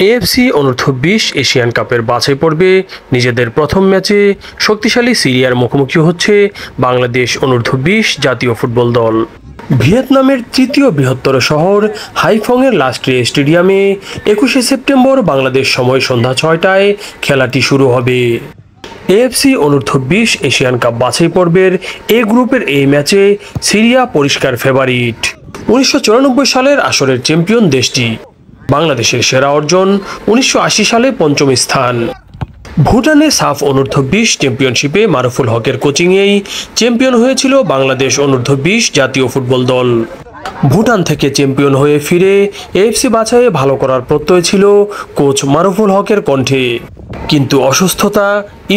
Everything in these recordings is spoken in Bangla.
এএফসি অনূর্ধ্ব-20 এশিয়ান কাপের বাছাই পর্বে নিজেদের প্রথম ম্যাচে শক্তিশালী সিরিয়ার মুখোমুখি হচ্ছে বাংলাদেশ অনূর্ধ্ব-20 জাতীয় ফুটবল দল। ভিয়েতনামের তৃতীয় বৃহত্তর শহর হাইফংয়ের লাস্ট্রিয়া স্টেডিয়ামে 21শে সেপ্টেম্বর বাংলাদেশ সময় সন্ধ্যা 6টায় খেলাটি শুরু হবে। এএফসি অনূর্ধ্ব-20 এশিয়ান কাপ বাছাই পর্বের এ গ্রুপের এই ম্যাচে সিরিয়া পরিষ্কার ফেভারিট। 1994 সালের আসরের চ্যাম্পিয়ন দেশটি। বাংলাদেশের সেরা অর্জন 1980 সালে পঞ্চম স্থান। ভুটানে সাফ অনূর্ধ্ব-20 চ্যাম্পিয়নশিপে মারুফুল হকের কোচিংয়েই চ্যাম্পিয়ন হয়েছিল বাংলাদেশ অনূর্ধ্ব-20 জাতীয় ফুটবল দল। ভুটান থেকে চ্যাম্পিয়ন হয়ে ফিরে এএফসি বাছাইয়ে ভালো করার প্রত্যয় ছিল কোচ মারুফুল হকের কণ্ঠে, কিন্তু অসুস্থতা,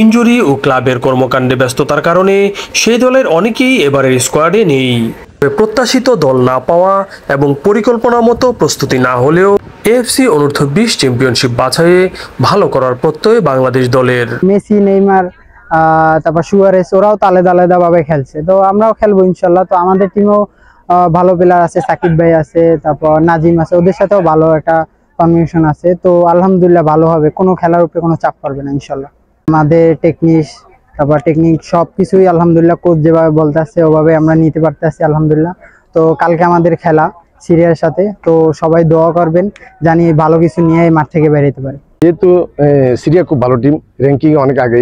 ইনজুরি ও ক্লাবের কর্মকাণ্ডে ব্যস্ততার কারণে সেই দলের অনেকেই এবারের স্কোয়াডে নেই। প্রত্যাশিত দল না পাওয়া এবং পরিকল্পনা মতো প্রস্তুতি না হলেও এএফসি অনূর্ধ্ব-20 চ্যাম্পিয়নশিপ বাছাইয়ে ভালো করার প্রত্যয় বাংলাদেশ দলের। মেসি, নেইমার, তারপর সুয়ারেস, ওরাও আলাদা আলাদা ভাবে খেলছে, তো আমরাও খেলবো ইনশাল্লাহ। তো আমাদের টিমেও ভালো প্লেয়ার আছে, সাকিব ভাই আছে, তারপর নাজিম আছে, ওদের সাথেও ভালো একটা কম্বিনেশন আছে। তো আলহামদুলিল্লাহ ভালো হবে, কোনো খেলার উপরে কোনো চাপ পড়বে না ইনশাল্লাহ। আমাদের টেকনিক সবকিছুই আলহামদুলিল্লাহ কোচ যেভাবে বলতে আসছে ওভাবে আমরা নিতে পারতেছি আলহামদুলিল্লাহ। তো কালকে আমাদের খেলা সিরিয়ার সাথে, তো সবাই দোয়া করবেন জানি ভালো কিছু নিয়ে মাঠ থেকে বেরোতে পারে। যেহেতু সিরিয়া খুব ভালো টিম, র্যাঙ্কিং অনেক আগে,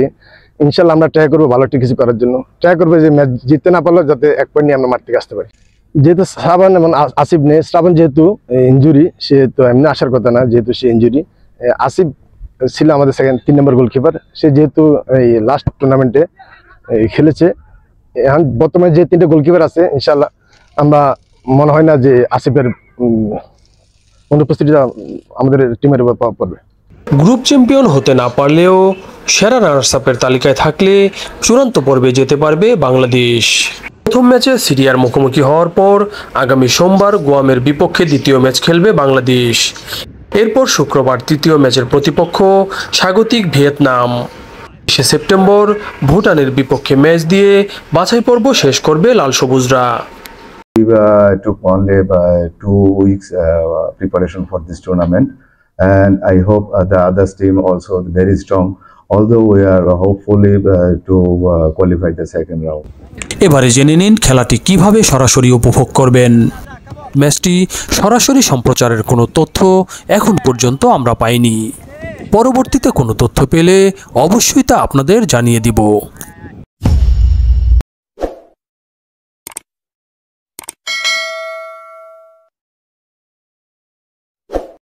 ইনশাল্লাহ আমরা ট্রাই করবো ভালো কিছু করার জন্য। ট্রাই করবো যে ম্যাচ জিততে না পারলেও যাতে 1 পয়েন্ট নিয়ে আমরা মাঠ থেকে আসতে পারি। যেহেতু শ্রাবণ এবং আসিফ নেই, শ্রাবণ যেহেতু ইনজুরি, সে তো এমনি আসার কথা না, যেহেতু সে ইনজুরি। আসিফ ছিল আমাদের 3 নম্বর গোলকিপার, সে যেহেতু এই লাস্ট টুর্নামেন্টে খেলেছে। এখন বর্তমানে যে 3টে গোলকিপার আছে, ইনশাল্লাহ আমরা মনে হয় না যে আসিফের অনুপস্থিতিটা আমাদের টিমের উপর প্রভাব পড়বে। গ্রুপ চ্যাম্পিয়ন হতে না পারলেও সেরা রানার্স আপের তালিকায় থাকলে চূড়ান্ত পর্বে যেতে পারবে বাংলাদেশ। প্রথম ম্যাচে সিরিয়ার মুখোমুখি হওয়ার পর আগামী সোমবার গুয়ামের বিপক্ষে দ্বিতীয় ম্যাচ খেলবে বাংলাদেশ। এরপর শুক্রবার তৃতীয় ম্যাচের প্রতিপক্ষ স্বাগতিক ভিয়েতনাম। 20শে সেপ্টেম্বর ভুটানের বিপক্ষে ম্যাচ দিয়ে বাছাই পর্ব শেষ করবে লাল সবুজরা। We took only 2 weeks preparation for this tournament, and I hope the others team also very strong, although we are hopefully to qualify the second round. এবারে জেনে নিন খেলাটি কিভাবে সরাসরি উপভোগ করবেন। ম্যাচটি সরাসরি সম্প্রচারের কোনো তথ্য এখন পর্যন্ত আমরা পাইনি। পরবর্তীতে কোনো তথ্য পেলে অবশ্যই তা আপনাদের জানিয়ে দিব।